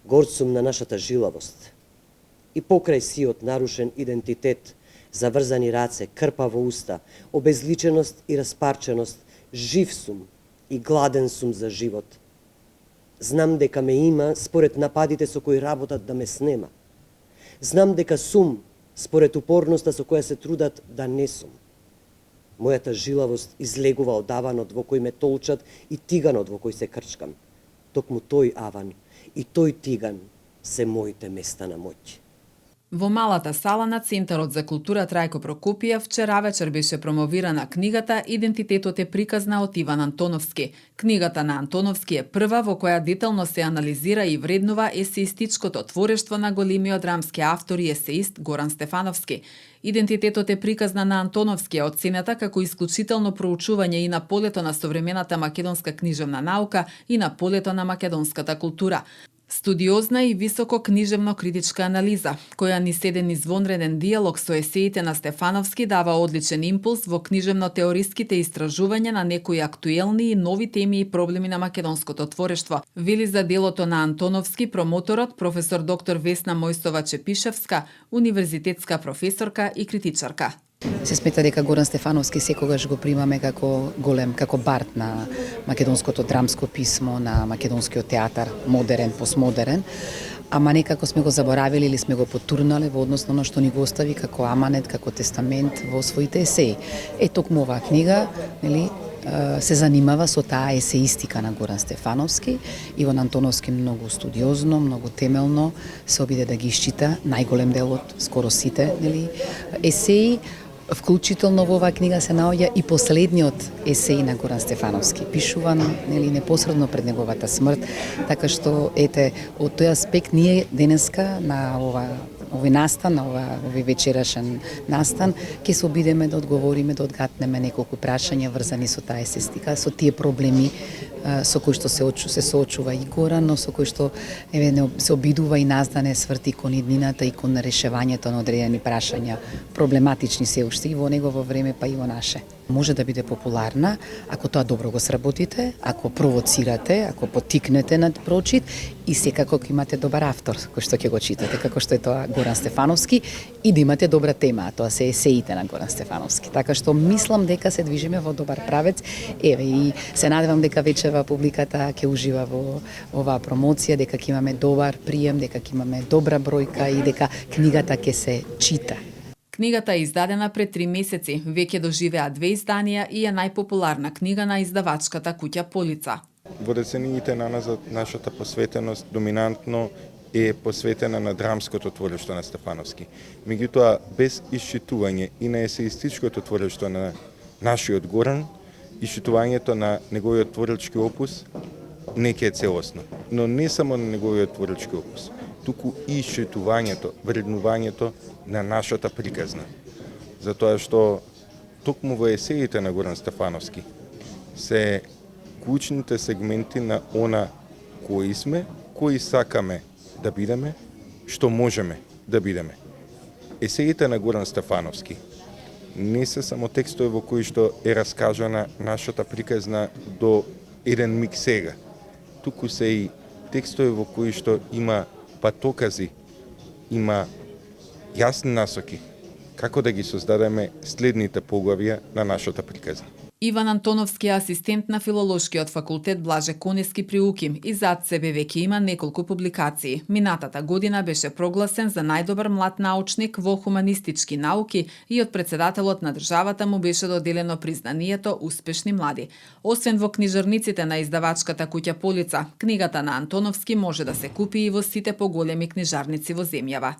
Горд сум на нашата жилавост. И покрај сиот нарушен идентитет, заврзани раце, крпа во уста, обезличеност и распарченост, жив сум и гладен сум за живот. Знам дека ме има според нападите со кои работат да ме снема. Знам дека сум според упорноста со која се трудат да не сум. Мојата жилавост излегува од аванот во кој ме толчат и тиганот во кој се крчкам. Токму тој аван и тој тиган се моите места на моќ. Во малата сала на Центарот за култура Трајко Прокопиев вчера вечер беше промовирана книгата "Идентитетот е приказна" од Иван Антоновски. Книгата на Антоновски е прва во која детално се анализира и вреднува есеистичкото творештво на големиот драмски автор и есеист Горан Стефановски. Идентитетот е приказна на Антоновски е оценета како исклучително проучување и на полето на современата македонска книжевна наука и на полето на македонската култура. Студиозна и високо книжевно критичка анализа, која низ еден извонреден диалог со есеите на Стефановски дава одличен импулс во книжевно-теориските истражувања на некои актуелни и нови теми и проблеми на македонското творештво, вели за делото на Антоновски промоторот професор доктор Весна Мојсова Чепишевска, универзитетска професорка и критичарка. Се смета дека Горан Стефановски секогаш го примаме како голем, како бард на македонското драмско писмо, на македонскиот театар, модерен, постмодерен, ама некако сме го заборавили или сме го потурнале во однос на оно што ни го остави како аманет, како тестамент во своите есеи. Токму оваа книга, нели, се занимава со таа есеистика на Горан Стефановски. Иван Антоновски многу студиозно, многу темелно се обиде да ги исчита најголем дел од скоро сите, нели, есеи. Вклучително во оваа книга се наоѓа и последниот есеј на Горан Стефановски, пишуван, нели, непосредно пред неговата смрт, така што од тој аспект ние денеска на овој настан, на овој вечерашен настан, ќе се обидеме да одговориме, да одгатнеме неколку прашања врзани со таа есеистика, со тие проблеми со кои што се соочува и Горан, но со кои што се обидува и нас да не сврти кон иднината и кон решевањето на одредени прашања, проблематични се уште и во негово време, па и во наше. Може да биде популарна ако тоа добро го сработите, ако провоцирате, ако поттикнете на прочит и секако ако имате добар автор кој што ќе го читате, како што е тоа Горан Стефановски, и да имате добра тема, а тоа се есеите на Горан Стефановски. Така што мислам дека се движиме во добар правец. И се надевам дека вечерва публиката ќе ужива во оваа промоција, дека ќе имаме добар прием, дека ќе имаме добра бројка и дека книгата ќе се чита. Книгата е издадена пред 3 месеци, веќе доживеа 2 изданија и е најпопуларна книга на издавачката куќа Полица. Во децениите наназад нашата посветеност доминантно е посветена на драмското творештво на Стефановски. Меѓутоа, без исчитување и на есеистичкото творештво на нашиот Горан, исчитувањето на неговиот творечки опус не ќе е целосно. Но не само на неговиот творечки опус, туку и исчитувањето, вреднувањето на нашата приказна. Затоа што токму во есеите на Горан Стефановски се клучните сегменти на она кои сме, кои сакаме да бидеме, што можеме да бидеме. Есеите на Горан Стефановски не се само текстови во кои што е раскажана нашата приказна до еден миг сега, туку се и текстови во кои што има патокази, има јасни насоки како да ги создадеме следните поглавја на нашата приказна. Иван Антоновски е асистент на Филолошкиот факултет Блаже Конески при УКИМ и зад себе веќе има неколку публикации. Минатата година беше прогласен за најдобар млад научник во хуманистички науки и од председателот на државата му беше доделено признанието Успешни млади. Освен во книжарниците на издавачката куќа Полица, книгата на Антоновски може да се купи и во сите поголеми книжарници во земјава.